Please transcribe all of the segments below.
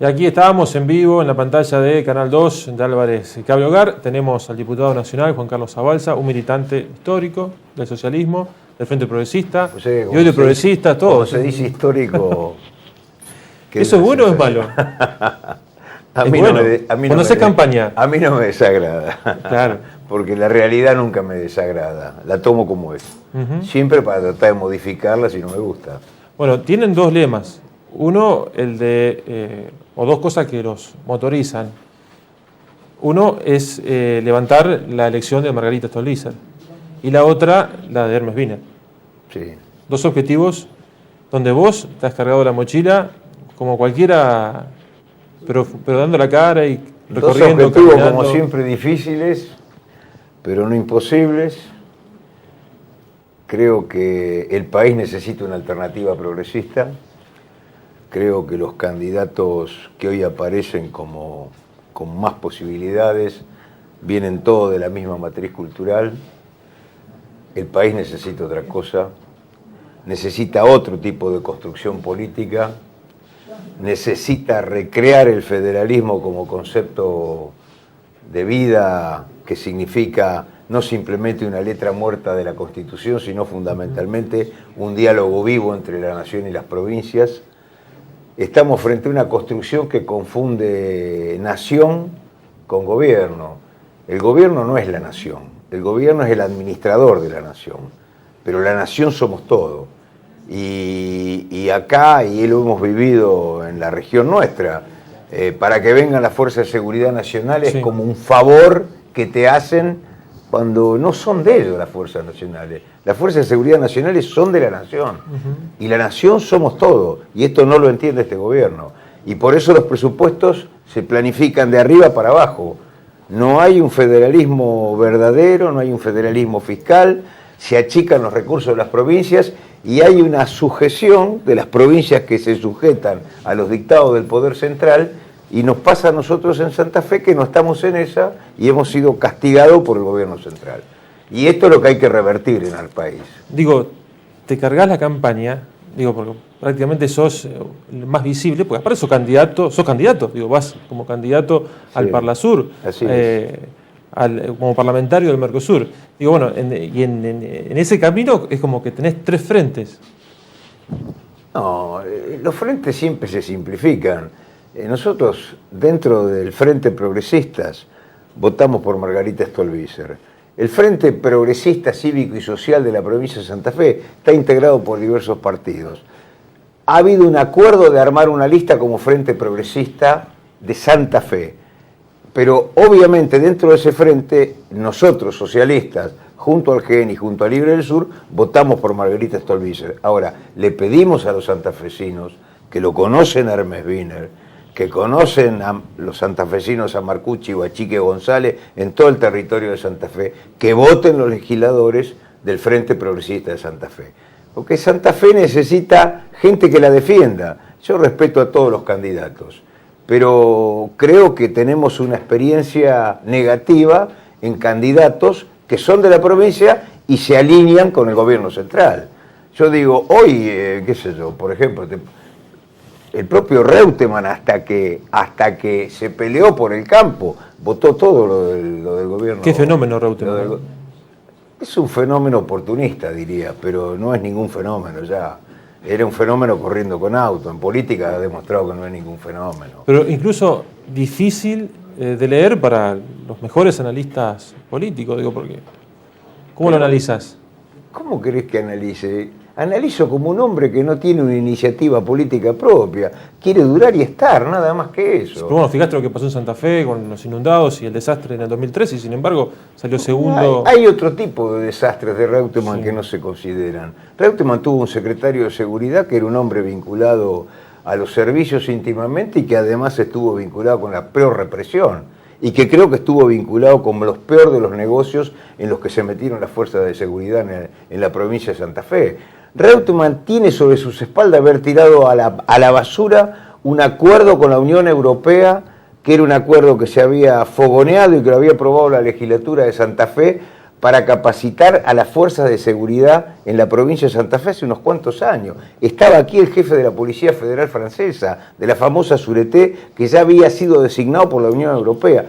Y aquí estábamos en vivo en la pantalla de Canal 2 de Álvarez Cable Hogar. Tenemos al diputado nacional Juan Carlos Zabalza, un militante histórico del socialismo, del Frente Progresista, O sea, y hoy de progresista, todo. Como se dice histórico. ¿Eso es bueno o es malo? A mí bueno. no me, a mí Cuando no haces me, campaña. A mí no me desagrada. Claro. Porque la realidad nunca me desagrada. La tomo como es. Siempre para tratar de modificarla si no me gusta. Bueno, tienen dos lemas. Uno, el de, o dos cosas que los motorizan. Uno es levantar la elección de Margarita Stolbizer. Y la otra, la de Hermes Wiener. Sí. Dos objetivos donde vos te has cargado la mochila como cualquiera, pero dando la cara y recorriendo, Dos objetivos, caminando. como siempre, difíciles, pero no imposibles. Creo que el país necesita una alternativa progresista. Creo que los candidatos que hoy aparecen con más posibilidades vienen todos de la misma matriz cultural. El país necesita otra cosa, necesita otro tipo de construcción política, necesita recrear el federalismo como concepto de vida que significa no simplemente una letra muerta de la Constitución, sino fundamentalmente un diálogo vivo entre la nación y las provincias. Estamos frente a una construcción que confunde nación con gobierno. El gobierno no es la nación, el gobierno es el administrador de la nación, pero la nación somos todos. Y acá, y lo hemos vivido en la región nuestra, para que vengan las fuerzas de seguridad nacionales es como un favor que te hacen cuando no son de ellos las fuerzas nacionales. Las fuerzas de seguridad nacionales son de la nación. Y la nación somos todos. Y esto no lo entiende este gobierno. Y por eso los presupuestos se planifican de arriba para abajo. No hay un federalismo verdadero, no hay un federalismo fiscal, se achican los recursos de las provincias y hay una sujeción de las provincias que se sujetan a los dictados del Poder Central. Y nos pasa a nosotros en Santa Fe que no estamos en esa y hemos sido castigados por el gobierno central. Y esto es lo que hay que revertir en el país. Digo, te cargas la campaña, digo, porque prácticamente sos el más visible, porque aparte sos candidato, digo, vas como candidato al Parlasur, como parlamentario del Mercosur. Digo, bueno, en ese camino es como que tenés tres frentes. No, los frentes siempre se simplifican. Nosotros, dentro del Frente Progresistas, votamos por Margarita Stolbizer. El Frente Progresista Cívico y Social de la provincia de Santa Fe está integrado por diversos partidos. Ha habido un acuerdo de armar una lista como Frente Progresista de Santa Fe. Pero obviamente dentro de ese frente, nosotros, socialistas, junto al GEN y junto a Libre del Sur, votamos por Margarita Stolbizer. Ahora, le pedimos a los santafesinos que lo conocen a Hermes Wiener, que conocen a los santafesinos, a Marcucci o a Chique González en todo el territorio de Santa Fe, que voten los legisladores del Frente Progresista de Santa Fe. Porque Santa Fe necesita gente que la defienda. Yo respeto a todos los candidatos, pero creo que tenemos una experiencia negativa en candidatos que son de la provincia y se alinean con el gobierno central. Yo digo, hoy, qué sé yo, por ejemplo, el propio Reutemann, hasta que se peleó por el campo, votó todo lo del gobierno. ¿Qué fenómeno Reutemann? Es un fenómeno oportunista, diría, pero no es ningún fenómeno ya. Era un fenómeno corriendo con auto. En política ha demostrado que no es ningún fenómeno. Pero incluso difícil de leer para los mejores analistas políticos, digo, porque ¿cómo lo analizas? ¿Cómo querés que analice? Analizo como un hombre que no tiene una iniciativa política propia, quiere durar y estar, nada más que eso. Pero bueno, fijaste lo que pasó en Santa Fe con los inundados y el desastre en el 2013 y sin embargo salió segundo. Hay otro tipo de desastres de Reutemann que no se consideran. Reutemann tuvo un secretario de seguridad que era un hombre vinculado a los servicios íntimamente y que además estuvo vinculado con la peor represión. Y que creo que estuvo vinculado con los peores de los negocios en los que se metieron las fuerzas de seguridad en la provincia de Santa Fe. Reutemann tiene sobre sus espaldas haber tirado a la basura un acuerdo con la Unión Europea, que era un acuerdo que se había fogoneado y que lo había aprobado la legislatura de Santa Fe para capacitar a las fuerzas de seguridad en la provincia de Santa Fe hace unos cuantos años. Estaba aquí el jefe de la Policía Federal Francesa, de la famosa Sûreté, que ya había sido designado por la Unión Europea.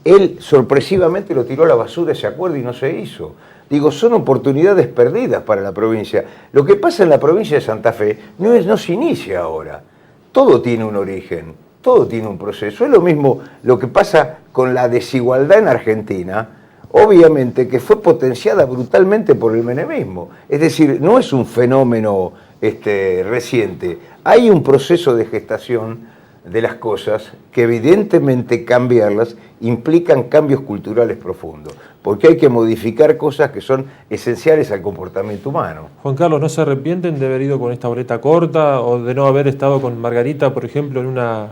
Él sorpresivamente lo tiró a la basura ese acuerdo y no se hizo. Digo, son oportunidades perdidas para la provincia. Lo que pasa en la provincia de Santa Fe no se inicia ahora. Todo tiene un origen, todo tiene un proceso. Es lo mismo lo que pasa con la desigualdad en Argentina, obviamente que fue potenciada brutalmente por el menemismo. Es decir, no es un fenómeno reciente. Hay un proceso de gestación de las cosas que evidentemente cambiarlas implican cambios culturales profundos, porque hay que modificar cosas que son esenciales al comportamiento humano. Juan Carlos, ¿no se arrepienten de haber ido con esta boleta corta o de no haber estado con Margarita, por ejemplo, en una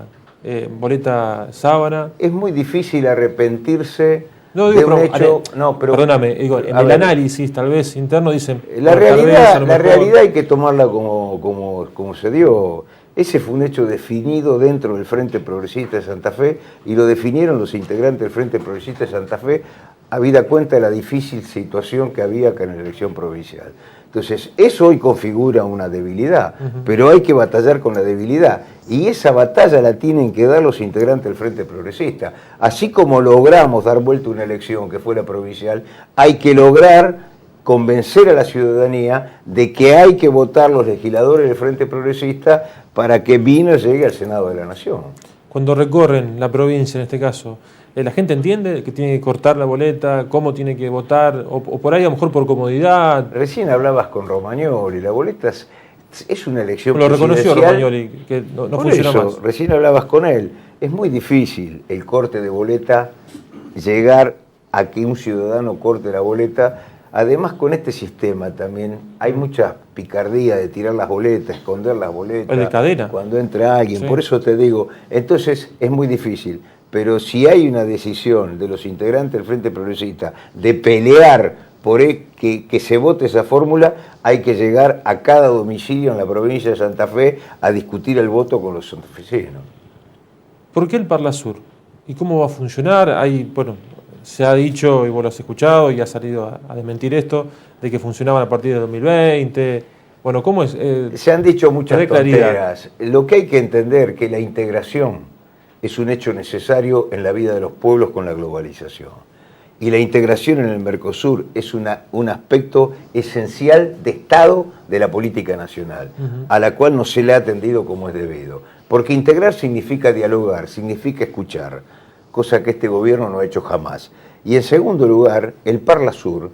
boleta sábana? Es muy difícil arrepentirse no, digo, de un hecho... Perdóname, digo, en el análisis tal vez interno dicen... La realidad hay que tomarla como se dio. Ese fue un hecho definido dentro del Frente Progresista de Santa Fe y lo definieron los integrantes del Frente Progresista de Santa Fe habida cuenta de la difícil situación que había acá en la elección provincial. Entonces, eso hoy configura una debilidad, pero hay que batallar con la debilidad. Y esa batalla la tienen que dar los integrantes del Frente Progresista. Así como logramos dar vuelta a una elección que fue la provincial, hay que lograr convencer a la ciudadanía de que hay que votar los legisladores del Frente Progresista para que Vino llegue al Senado de la Nación. Cuando recorren la provincia, en este caso, ¿la gente entiende que tiene que cortar la boleta, cómo tiene que votar, o por ahí a lo mejor por comodidad? Recién hablabas con Romagnoli, la boleta es una elección lo reconoció Romagnoli, que no funciona más. Recién hablabas con él. Es muy difícil el corte de boleta, llegar a que un ciudadano corte la boleta. Además, con este sistema también hay mucha picardía de tirar las boletas, esconder las boletas. El de cadena. Cuando entra alguien, Sí. Por eso te digo, entonces es muy difícil. Pero si hay una decisión de los integrantes del Frente Progresista de pelear por que se vote esa fórmula, hay que llegar a cada domicilio en la provincia de Santa Fe a discutir el voto con los santafesinos. ¿Por qué el Parlasur? ¿Y cómo va a funcionar? Se ha dicho, y vos lo has escuchado, y ha salido a desmentir esto, de que funcionaban a partir del 2020. Bueno, ¿cómo es? Se han dicho muchas claridad. tonteras. Lo que hay que entender es que la integración es un hecho necesario en la vida de los pueblos con la globalización. Y la integración en el Mercosur es un aspecto esencial de Estado de la política nacional, a la cual no se le ha atendido como es debido. Porque integrar significa dialogar, significa escuchar, cosa que este gobierno no ha hecho jamás. Y en segundo lugar, el Parlasur,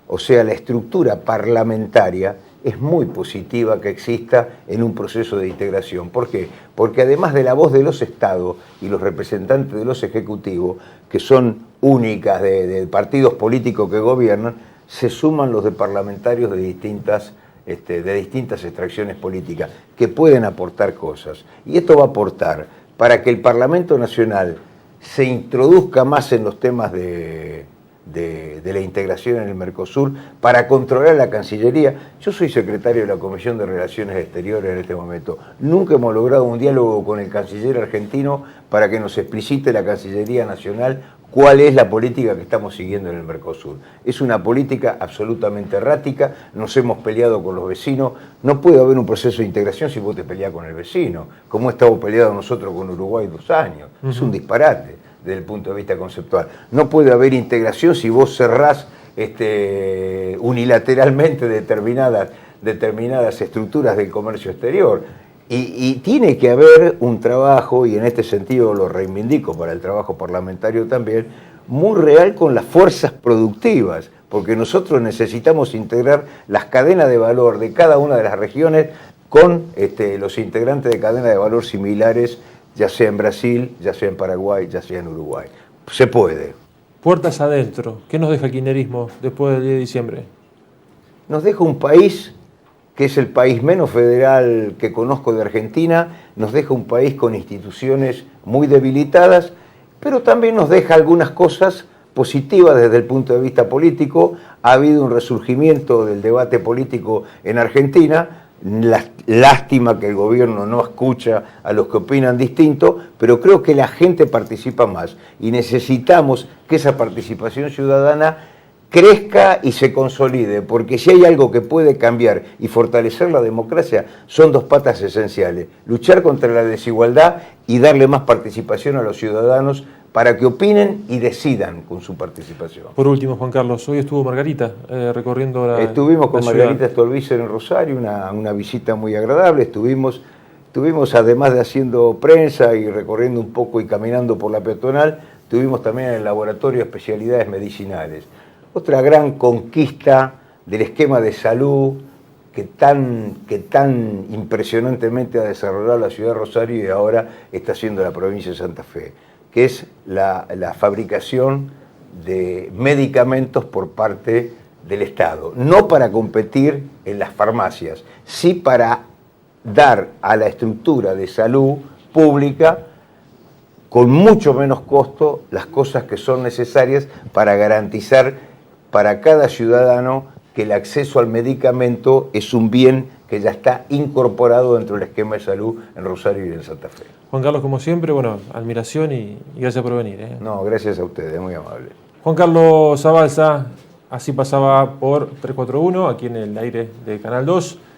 o sea, la estructura parlamentaria, es muy positiva que exista en un proceso de integración. ¿Por qué? Porque además de la voz de los estados y los representantes de los ejecutivos, que son únicas de partidos políticos que gobiernan, se suman los de parlamentarios de distintas extracciones políticas, que pueden aportar cosas. Y esto va a aportar para que el Parlamento Nacional se introduzca más en los temas de la integración en el Mercosur para controlar la Cancillería. Yo soy secretario de la Comisión de Relaciones Exteriores en este momento. Nunca hemos logrado un diálogo con el canciller argentino para que nos explicite la Cancillería Nacional cuál es la política que estamos siguiendo en el Mercosur. Es una política absolutamente errática, nos hemos peleado con los vecinos, no puede haber un proceso de integración si vos te peleás con el vecino, como estamos peleados nosotros con Uruguay 2 años. Es un disparate desde el punto de vista conceptual. No puede haber integración si vos cerrás unilateralmente determinadas estructuras del comercio exterior. Y tiene que haber un trabajo, y en este sentido lo reivindico para el trabajo parlamentario también, muy real con las fuerzas productivas, porque nosotros necesitamos integrar las cadenas de valor de cada una de las regiones con los integrantes de cadenas de valor similares, ya sea en Brasil, ya sea en Paraguay, ya sea en Uruguay. Se puede. Puertas adentro, ¿qué nos deja el kirchnerismo después del 10 de diciembre? Nos deja un país que es el país menos federal que conozco de Argentina, nos deja un país con instituciones muy debilitadas, pero también nos deja algunas cosas positivas desde el punto de vista político. Ha habido un resurgimiento del debate político en Argentina. Lástima que el gobierno no escucha a los que opinan distinto, pero creo que la gente participa más y necesitamos que esa participación ciudadana crezca y se consolide, porque si hay algo que puede cambiar y fortalecer la democracia, son dos patas esenciales: luchar contra la desigualdad y darle más participación a los ciudadanos para que opinen y decidan con su participación. Por último, Juan Carlos, hoy estuvo Margarita recorriendo Estuvimos con la Margarita ciudad. Stolbizer en Rosario, una visita muy agradable. Estuvimos además de haciendo prensa y recorriendo un poco y caminando por la peatonal, estuvimos también en el laboratorio de especialidades medicinales. Otra gran conquista del esquema de salud que tan impresionantemente ha desarrollado la ciudad de Rosario y ahora está haciendo la provincia de Santa Fe, que es la fabricación de medicamentos por parte del Estado. No para competir en las farmacias, sí para dar a la estructura de salud pública con mucho menos costo las cosas que son necesarias para garantizar para cada ciudadano que el acceso al medicamento es un bien que ya está incorporado dentro del esquema de salud en Rosario y en Santa Fe. Juan Carlos, como siempre, bueno, admiración y gracias por venir. No, gracias a ustedes, muy amable. Juan Carlos Zabalza, así pasaba por 341, aquí en el aire de Canal 2.